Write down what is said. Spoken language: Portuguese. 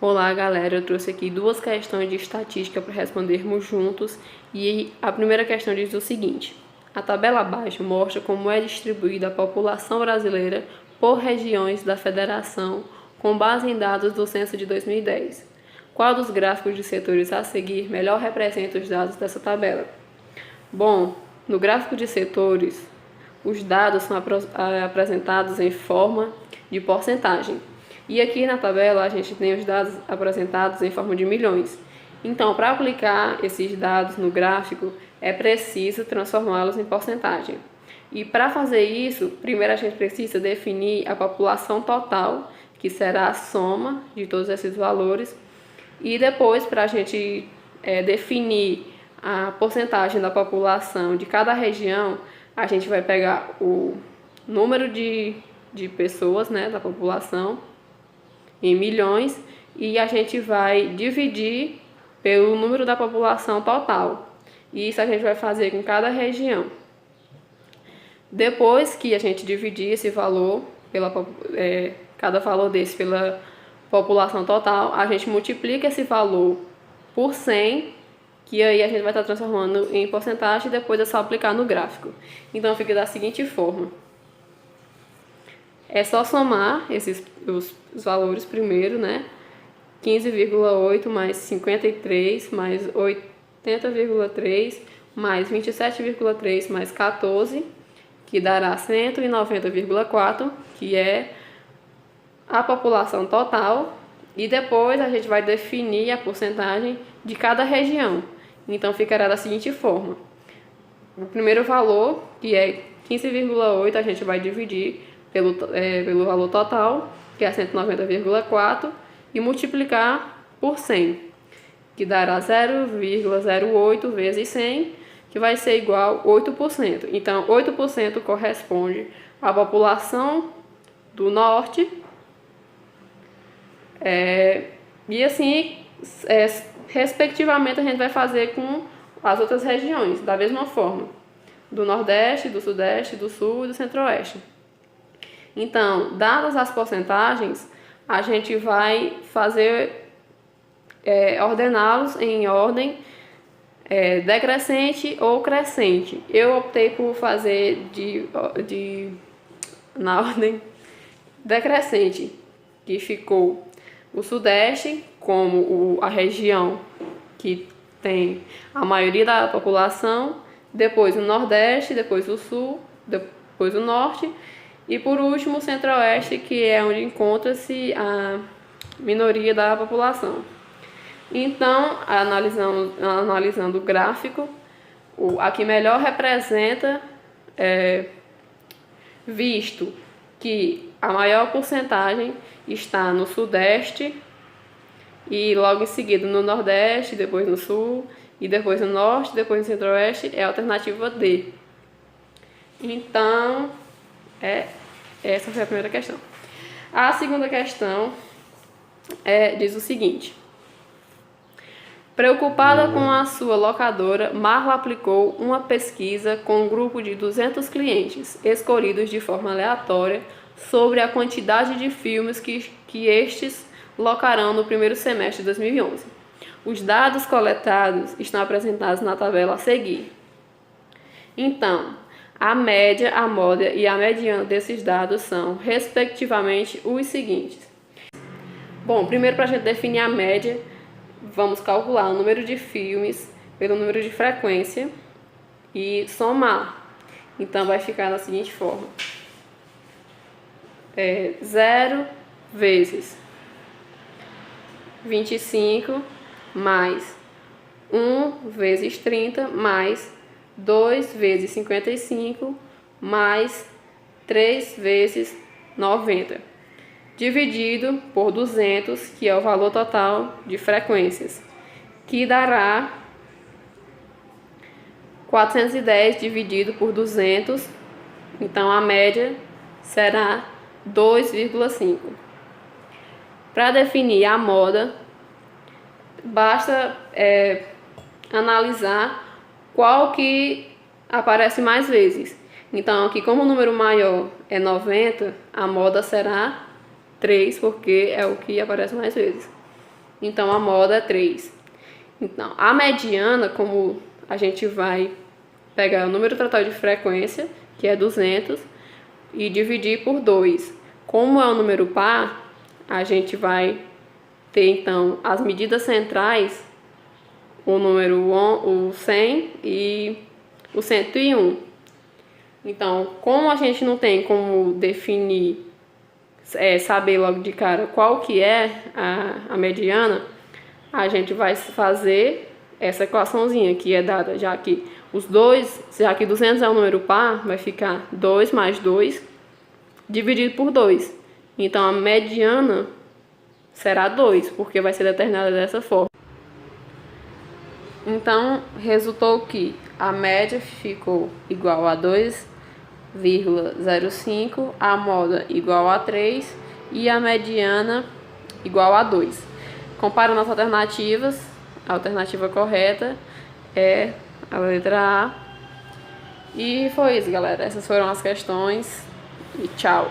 Olá, galera, eu trouxe aqui duas questões de estatística para respondermos juntos e a primeira questão diz o seguinte: a tabela abaixo mostra como é distribuída a população brasileira por regiões da federação com base em dados do censo de 2010. Qual dos gráficos de setores a seguir melhor representa os dados dessa tabela? Bom, no gráfico de setores, os dados são apresentados em forma de porcentagem. E aqui na tabela a gente tem os dados apresentados em forma de milhões. Então, para aplicar esses dados no gráfico, é preciso transformá-los em porcentagem. E para fazer isso, primeiro a gente precisa definir a população total, que será a soma de todos esses valores. E depois, para a gente definir a porcentagem da população de cada região, a gente vai pegar o número de pessoas, né, da população, em milhões, e a gente vai dividir pelo número da população total. E isso a gente vai fazer com cada região. Depois que a gente dividir esse valor, cada valor desse pela população total, a gente multiplica esse valor por 100, que aí a gente vai estar transformando em porcentagem e depois é só aplicar no gráfico. Então fica da seguinte forma: é só somar os valores primeiro, né? 15,8 mais 53 mais 80,3 mais 27,3 mais 14, que dará 190,4, que é a população total. E depois a gente vai definir a porcentagem de cada região. Então ficará da seguinte forma: o primeiro valor, que é 15,8, a gente vai dividir pelo valor total, que é 190,4, e multiplicar por 100, que dará 0,08 vezes 100, que vai ser igual a 8%. Então, 8% corresponde à população do norte, e assim, respectivamente, a gente vai fazer com as outras regiões, da mesma forma, do nordeste, do sudeste, do sul e do centro-oeste. Então, dadas as porcentagens, a gente vai fazer ordená-los em ordem decrescente ou crescente. Eu optei por fazer na ordem decrescente, que ficou o sudeste como a região que tem a maioria da população, depois o nordeste, depois o sul, depois o norte, e por último o centro-oeste, que é onde encontra-se a minoria da população. Então, analisando o gráfico, a que melhor representa, visto que a maior porcentagem está no sudeste, e logo em seguida no nordeste, depois no sul, e depois no norte, depois no centro-oeste, é a alternativa D. Então, essa foi a primeira questão. A segunda questão diz o seguinte: preocupada com a sua locadora, Marla aplicou uma pesquisa com um grupo de 200 clientes, escolhidos de forma aleatória, sobre a quantidade de filmes que estes locarão no primeiro semestre de 2011. Os dados coletados estão apresentados na tabela a seguir. Então, a média, a módia e a mediana desses dados são, respectivamente, os seguintes. Bom, primeiro, para a gente definir a média, vamos calcular o número de filmes pelo número de frequência e somar. Então, vai ficar da seguinte forma: 0 vezes 25 mais 1 vezes 30 mais 2 vezes 55 mais 3 vezes 90, dividido por 200, que é o valor total de frequências, que dará 410 dividido por 200, então a média será 2,5. Para definir a moda, basta analisar qual que aparece mais vezes. Então, aqui, como o número maior é 90, a moda será 3, porque é o que aparece mais vezes. então a moda é 3. Então, a mediana, como a gente vai pegar o número total de frequência, que é 200, e dividir por 2. Como é um número par, a gente vai ter, então, as medidas centrais, o número o 100 e o 101. Então, como a gente não tem como definir, saber logo de cara qual que é a mediana, a gente vai fazer essa equaçãozinha que é dada, já que 200 é um número par, vai ficar 2 mais 2 dividido por 2. Então, a mediana será 2, porque vai ser determinada dessa forma. Então, resultou que a média ficou igual a 2,05, a moda igual a 3 e a mediana igual a 2. Comparando as alternativas, a alternativa correta é a letra A. E foi isso, galera. Essas foram as questões e tchau!